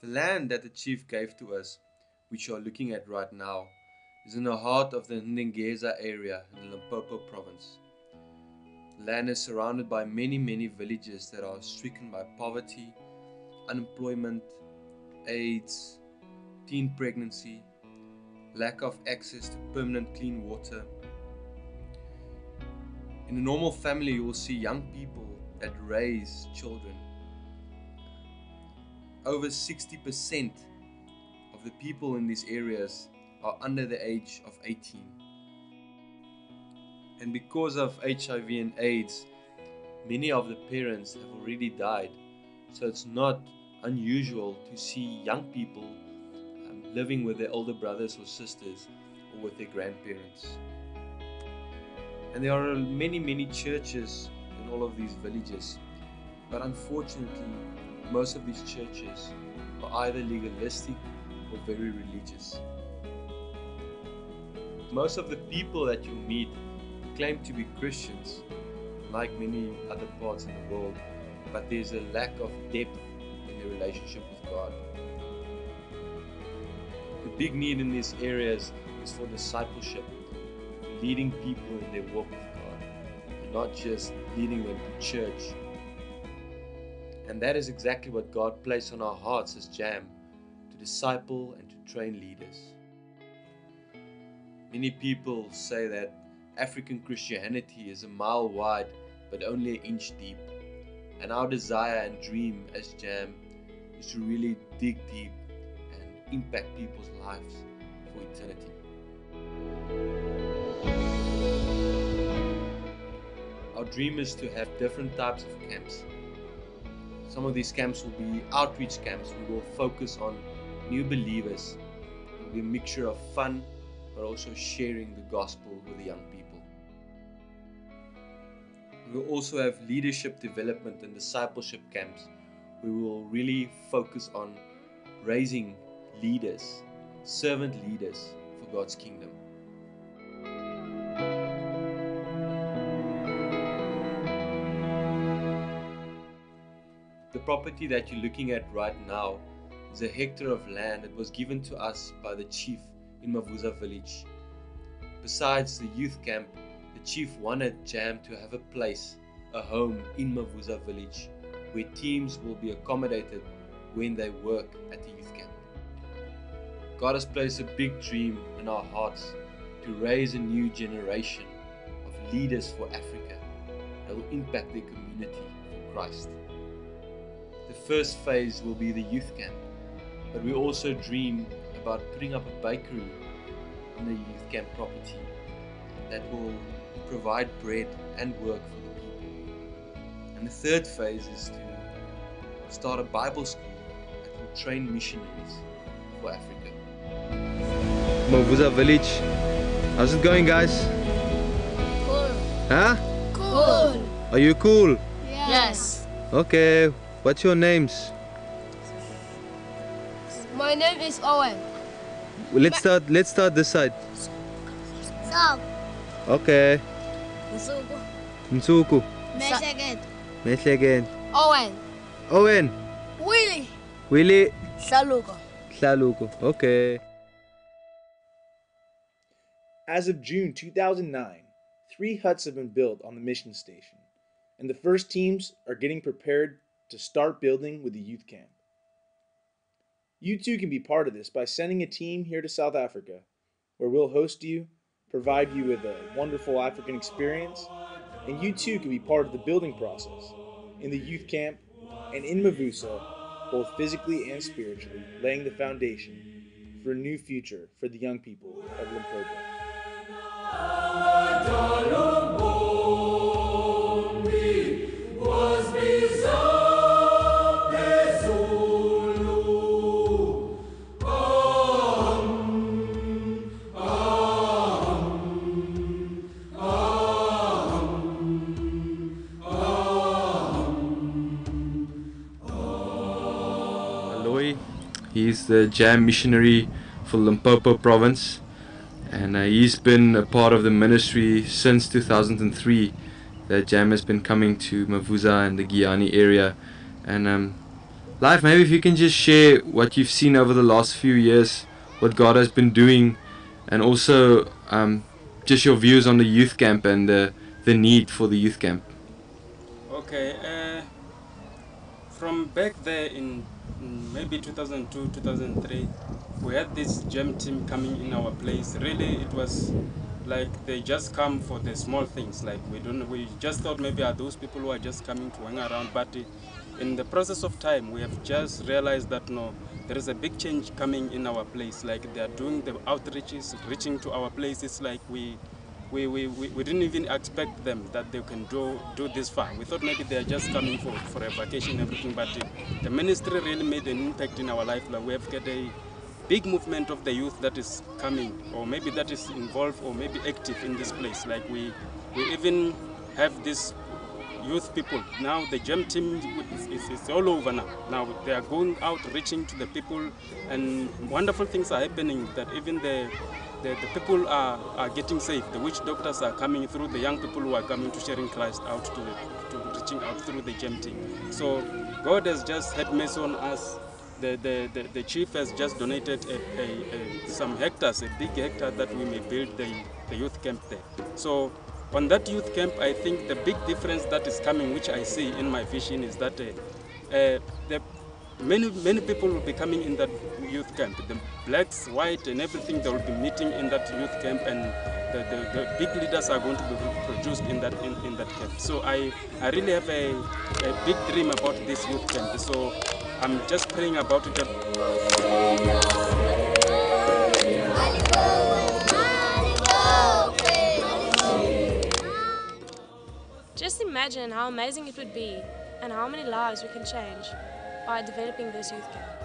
The land that the chief gave to us, which you are looking at right now, is in the heart of the Ndengeza area in the Limpopo province. The land is surrounded by many villages that are stricken by poverty, unemployment, AIDS, teen pregnancy, lack of access to permanent clean water. In a normal family, you will see young people that raise children. Over 60% of the people in these areas are under the age of 18. And because of HIV and AIDS, many of the parents have already died. So it's not unusual to see young people living with their older brothers or sisters or with their grandparents. And there are many churches in all of these villages, but unfortunately most of these churches are either legalistic or very religious. Most of the people that you meet claim to be Christians, like many other parts in the world, but there's a lack of depth in their relationship with God. The big need in these areas is for discipleship, leading people in their walk with God, and not just leading them to church. And that is exactly what God placed on our hearts as JAM, to disciple and to train leaders. Many people say that African Christianity is a mile wide but only an inch deep. And our desire and dream as JAM is to really dig deep and impact people's lives for eternity. Our dream is to have different types of camps. Some of these camps will be outreach camps. We will focus on new believers. It will be a mixture of fun, but also sharing the gospel with the young people. We will also have leadership development and discipleship camps. We will really focus on raising leaders, servant leaders for God's kingdom. The property that you're looking at right now is a hectare of land that was given to us by the chief in Mavhusa village. Besides the youth camp, the chief wanted JAM to have a place, a home in Mavhusa village, where teams will be accommodated when they work at the youth camp. God has placed a big dream in our hearts to raise a new generation of leaders for Africa that will impact their community for Christ. The first phase will be the youth camp, but we also dream about putting up a bakery on the youth camp property that will provide bread and work for the people. And the third phase is to start a Bible school that will train missionaries for Africa. Mavhusa village. How's it going, guys? Cool. Huh? Cool. Are you cool? Yes. Okay. What's your names? My name is Owen. Let's start this side. Sam. Okay. Nsuku. Nsuku. Mehleket. Owen. Owen. Willie. Willie. Saluko. Hlaluko. Okay. As of June 2009, 3 huts have been built on the mission station, and the first teams are getting prepared to start building with the youth camp. You too can be part of this by sending a team here to South Africa, where we'll host you, provide you with a wonderful African experience, and you too can be part of the building process in the youth camp and in Mavhusa, both physically and spiritually, laying the foundation for a new future for the young people of Limpopo. He's the JAM missionary for Limpopo province, and he's been a part of the ministry since 2003. That JAM has been coming to Mavhusa and the Giyani area, and Life, maybe if you can just share what you've seen over the last few years, what God has been doing, and also just your views on the youth camp and the need for the youth camp. Okay, from back there in maybe 2002, 2003, we had this gem team coming in our place. Really, it was like they just come for the small things. Like we just thought maybe are those people who are just coming to hang around, but in the process of time, we have just realized that no, there is a big change coming in our place. Like they are doing the outreaches, reaching to our place. It's like we didn't even expect them that they can do this far. We thought maybe they are just coming for a vacation and everything, but the ministry really made an impact in our life. Like we have got a big movement of the youth that is coming, or maybe that is involved, or maybe active in this place. Like we even have this youth people. Now the gem team is all over now. Now they are going out, reaching to the people, and wonderful things are happening that even the people are getting saved. The witch doctors are coming through, the young people who are coming to sharing Christ out to reaching out through the gem team. So God has just had mercy on us. The chief has just donated some hectares, a big hectare that we may build the youth camp there. So on that youth camp, I think the big difference that is coming, which I see in my vision, is that many people will be coming in that youth camp. The blacks, white, and everything, they will be meeting in that youth camp, and the big leaders are going to be produced in that camp. So I really have a big dream about this youth camp. So I'm just praying about it. Just imagine how amazing it would be and how many lives we can change by developing this youth camp.